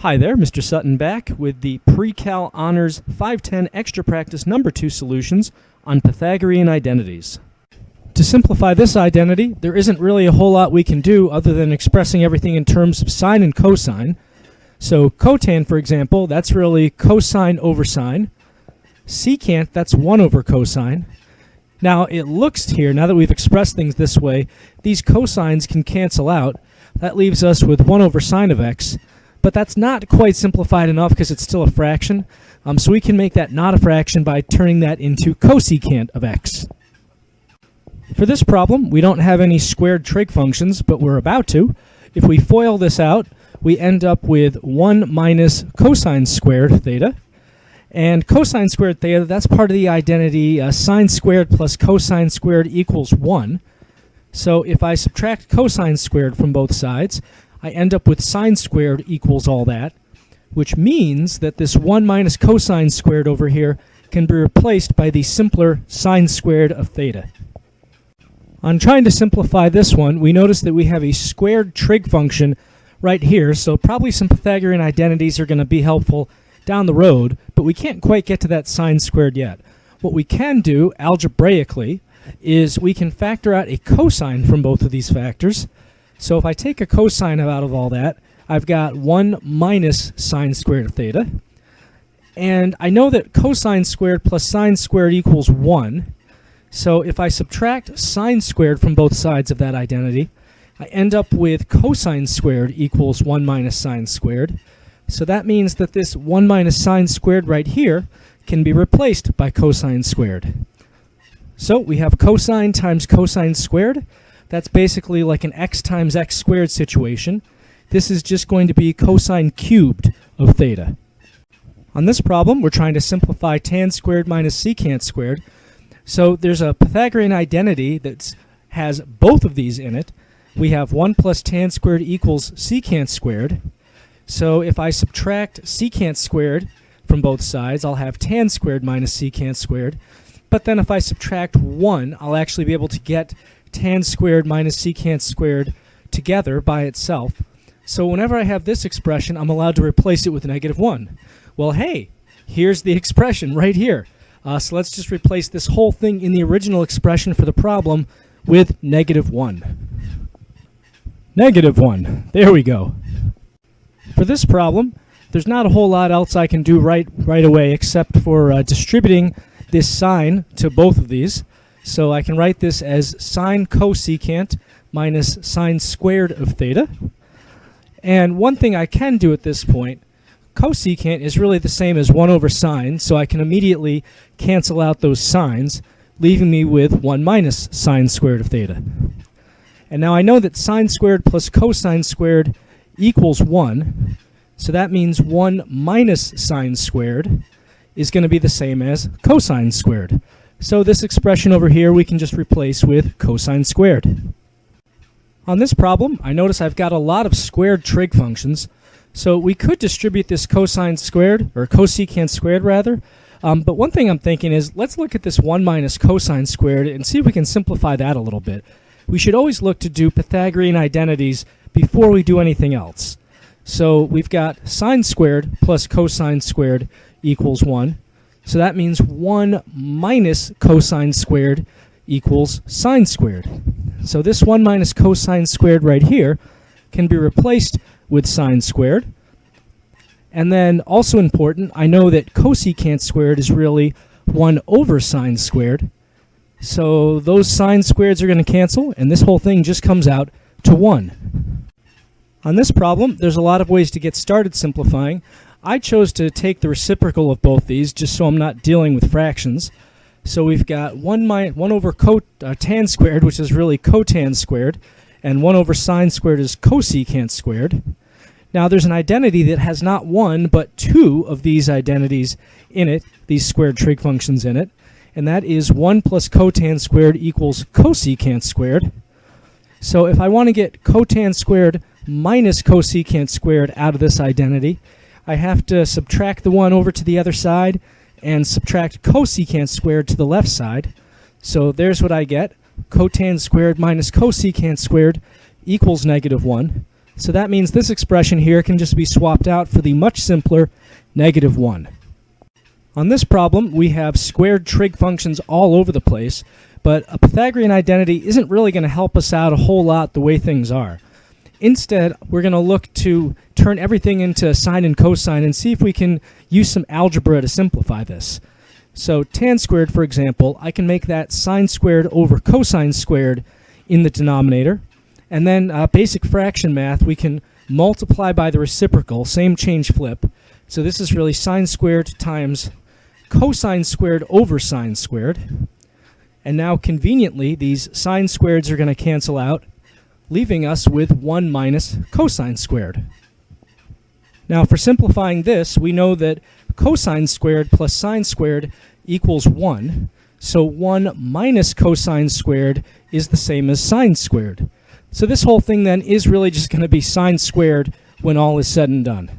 Hi there, Mr. Sutton back with the Pre-Cal Honors 510 Extra Practice Number 2 solutions on Pythagorean Identities. To simplify this identity, there isn't really a whole lot we can do other than expressing everything in terms of sine and cosine. So cotan, for example, that's really cosine over sine. Secant, that's 1 over cosine. Now it looks here, now that we've expressed things this way, these cosines can cancel out. That leaves us with 1 over sine of x. But that's not quite simplified enough because it's still a fraction. So we can make that not a fraction by turning that into cosecant of x. For this problem, we don't have any squared trig functions, but we're about to. If we FOIL this out, we end up with 1 minus cosine squared theta. And cosine squared theta, that's part of the identity sine squared plus cosine squared equals 1. So if I subtract cosine squared from both sides, I end up with sine squared equals all that, which means that this 1 minus cosine squared over here can be replaced by the simpler sine squared of theta. On trying to simplify this one, we notice that we have a squared trig function right here, so probably some Pythagorean identities are going to be helpful down the road, but we can't quite get to that sine squared yet. What we can do algebraically is we can factor out a cosine from both of these factors. So if I take a cosine out of all that, I've got 1 minus sine squared of theta. And I know that cosine squared plus sine squared equals 1. So if I subtract sine squared from both sides of that identity, I end up with cosine squared equals 1 minus sine squared. So that means that this 1 minus sine squared right here can be replaced by cosine squared. So we have cosine times cosine squared. That's basically like an x times x squared situation. This is just going to be cosine cubed of theta. On this problem, we're trying to simplify tan squared minus secant squared. So there's a Pythagorean identity that has both of these in it. We have 1 plus tan squared equals secant squared. So if I subtract secant squared from both sides, I'll have tan squared minus secant squared. But then if I subtract 1, I'll actually be able to get tan squared minus secant squared together by itself. So whenever I have this expression, I'm allowed to replace it with negative 1. Well, hey, here's the expression right here. So let's just replace this whole thing in the original expression for the problem with negative 1. Negative 1. There we go. For this problem, there's not a whole lot else I can do right away except for distributing this sign to both of these. So I can write this as sine cosecant minus sine squared of theta. And one thing I can do at this point, cosecant is really the same as 1 over sine, so I can immediately cancel out those signs, leaving me with 1 minus sine squared of theta. And now I know that sine squared plus cosine squared equals 1, so that means 1 minus sine squared is going to be the same as cosine squared. So this expression over here we can just replace with cosine squared. On this problem, I notice I've got a lot of squared trig functions, so we could distribute this cosine squared, or cosecant squared rather, but one thing I'm thinking is let's look at this 1 minus cosine squared and see if we can simplify that a little bit. We should always look to do Pythagorean identities before we do anything else. So we've got sine squared plus cosine squared equals 1. So that means 1 minus cosine squared equals sine squared. So this 1 minus cosine squared right here can be replaced with sine squared. And then also important, I know that cosecant squared is really 1 over sine squared. So those sine squareds are going to cancel, and this whole thing just comes out to 1. On this problem, there's a lot of ways to get started simplifying. I chose to take the reciprocal of both these just so I'm not dealing with fractions. So we've got 1 over tan squared, which is really cotan squared, and 1 over sine squared is cosecant squared. Now there's an identity that has not 1 but 2 of these identities in it, these squared trig functions in it, and that is 1 plus cotan squared equals cosecant squared. So if I want to get cotan squared minus cosecant squared out of this identity, I have to subtract the 1 over to the other side and subtract cosecant squared to the left side. So there's what I get. Cotan squared minus cosecant squared equals negative 1. So that means this expression here can just be swapped out for the much simpler -1. On this problem, we have squared trig functions all over the place, but a Pythagorean identity isn't really going to help us out a whole lot the way things are. Instead, we're going to look to turn everything into sine and cosine and see if we can use some algebra to simplify this. So tan squared, for example, I can make that sine squared over cosine squared in the denominator. And then basic fraction math, we can multiply by the reciprocal, same change flip. So this is really sine squared times cosine squared over sine squared. And now conveniently, these sine squareds are going to cancel out, leaving us with 1 minus cosine squared. Now for simplifying this, we know that cosine squared plus sine squared equals 1. So 1 minus cosine squared is the same as sine squared. So this whole thing then is really just going to be sine squared when all is said and done.